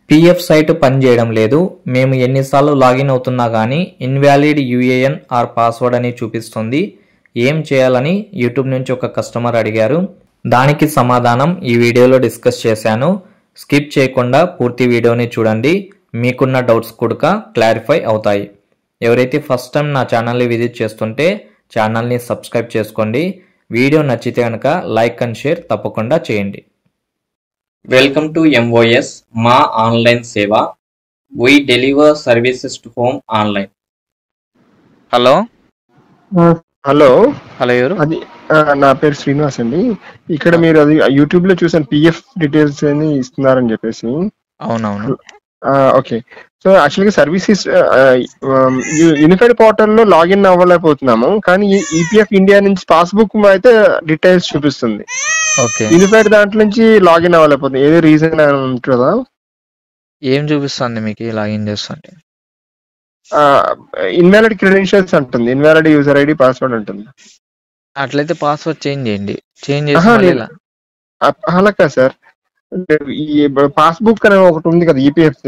PF site పనిచేయడం లేదు. మేము ఎన్నిసార్లు లాగిన్ అవుతున్నా కానీ ఇన్వాలిడ్ యూఏఎన్ ఆర్ పాస్వర్డ్ అని చూపిస్తుంది. ఏం చేయాలని యూట్యూబ్ నుంచి ఒక కస్టమర్ అడిగారు. దానికి సమాధానం ఈ వీడియోలో డిస్కస్ చేశాను. స్కిప్ చేయకుండా పూర్తి వీడియోని చూడండి. మీకున్న డౌట్స్ కూడా క్లారిఫై అవుతాయి. ఎవరైతే ఫస్ట్ టైం నా ఛానల్ని విజిట్ చేస్తుంటే ఛానల్ని సబ్స్క్రైబ్ చేసుకోండి. వీడియో నచ్చితే కనుక లైక్ అండ్ షేర్ తప్పకుండా చేయండి. వెల్కమ్ టు MOS మా ఆన్లైన్ సేవ. We deliver services to home online. Hello hello hello ఎవరు? అది నా పేరు శ్రీనివాస్ అండి. ఇక్కడ మీరు అది యూట్యూబ్ లో చూసాను, పిఎఫ్ డీటెయిల్స్ అని ఇస్తున్నారని చెప్పేసి. అవునవును. ఓకే. సో యాక్చువల్గా సర్వీసెస్ యూనిఫైడ్ పోర్టల్లో లాగిన్ అవ్వలేకపోతున్నాము, కానీ ఈపీఎఫ్ ఇండియా నుంచి పాస్బుక్ అయితే డీటెయిల్స్ చూపిస్తుంది. ఓకే, యూనిఫైడ్ దాంట్లో నుంచి లాగిన్ అవ్వలేకపోతుంది. ఏదో రీజన్ ఉంటుందా? ఏం చూపిస్తుంది మీకు లాగిన్ చేస్తుంటే? ఇన్వాలిడ్ క్రెడెన్షియల్స్ అంటుంది, ఇన్వాలిడ్ యూజర్ ఐడి పాస్వర్డ్ ఉంటుంది. అట్లయితే పాస్వర్డ్ చేంజ్ చేయండి. చేంజ్ చేసి అలా కాదు సార్, ఈ పాస్బుక్ అనే ఒకటి ఉంది కదా ఈపీఎఫ్,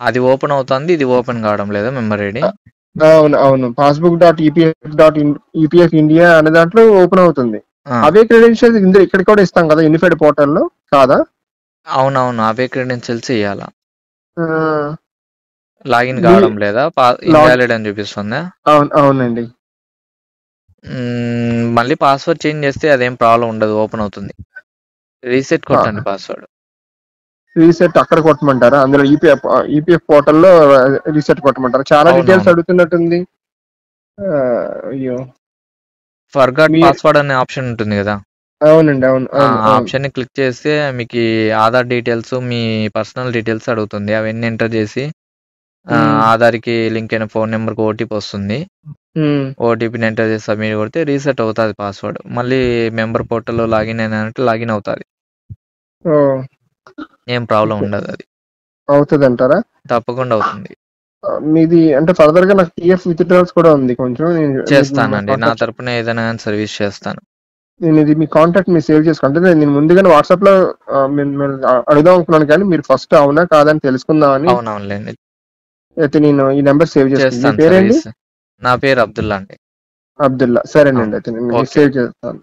అది ఓపెన్ అవుతుంది, ఇది ఓపెన్ కావడం లేదా మెంబర్ ఐడి? అవును అవును, పాస్బుక్ ఈపీఎఫ్ ఇండియా అనే దాంట్లో ఓపెన్ అవుతుంది. అవే క్రెడెన్షియల్స్ ఇక్కడ కూడా ఇస్తాం కదా యూనిఫైడ్ పోర్టల్లో, కాదా? అవునవును, అవే క్రెడెన్షియల్స్ ఇవ్వాలా. లాగిన్ కావడం లేదా? ఇన్వాలిడ్ అని చూపిస్తుందా? అవునండి. మళ్ళీ పాస్వర్డ్ చేంజ్ చేస్తే అదేం ప్రాబ్లం ఉండదు, ఓపెన్ అవుతుంది. రీసెట్ కొట్టండి పాస్వర్డ్. రీసెట్ అక్కడ కొట్టమంటారా? అందులో ఈపీఎఫ్ పోర్టల్లో రీసెట్ కొట్టమంటారా? చాలా డీటెయిల్స్ అడుగుతున్నట్టుంది. అయ్యో, ఫర్గాట్ పాస్వర్డ్ అనే ఆప్షన్ ఉంటుంది కదా. అవునండి, అవును. ఆప్షన్ ని క్లిక్ చేస్తే మీకు ఆధార్ డీటెయిల్స్, మీ పర్సనల్ డీటెయిల్స్ అడుగుతుంది. అవన్నీ ఎంటర్ చేసి ఆధార్ కి లింక్ అయిన ఫోన్ నెంబర్ కి ఓటీపీ వస్తుంది. ఓటీపీని ఎంటర్ చేసి సబ్మిట్ కొడితే రీసెట్ అవుతుంది పాస్వర్డ్. మళ్ళీ మెంబర్ పోర్టల్లో లాగిన్ అయినట్టు లాగిన్ అవుతుంది. ఏం ప్రాబ్లం ఉండదు. అది అవుతుంది అంటారా? తప్పకుండా అవుతుంది. మీది అంటే ఫర్దర్ గా నాకు పిఎఫ్ విత్డ్రాల్స్ కూడా ఉంది, కొంచెం చేస్తానండి. నా తరపున ఏదైనా సర్వీస్ చేస్తాను. నేను ఇది మీ కాంటాక్ట్ మీరు సేవ్ చేసుకుంటే నేను ముందుగానే వాట్సాప్ లో అడుగుదాం అనుకున్నాను, కానీ మీరు ఫస్ట్ అవునా కాదని తెలుసుకుందామని. అవునవునులేండి, అయితే నేను ఈ నెంబర్ సేవ్ చేస్తాను. పేరేంటి? నా పేరు అబ్దుల్లా అండి. అబ్దుల్లా. సరేనండి, అయితే నేను సేవ్ చేస్తాను.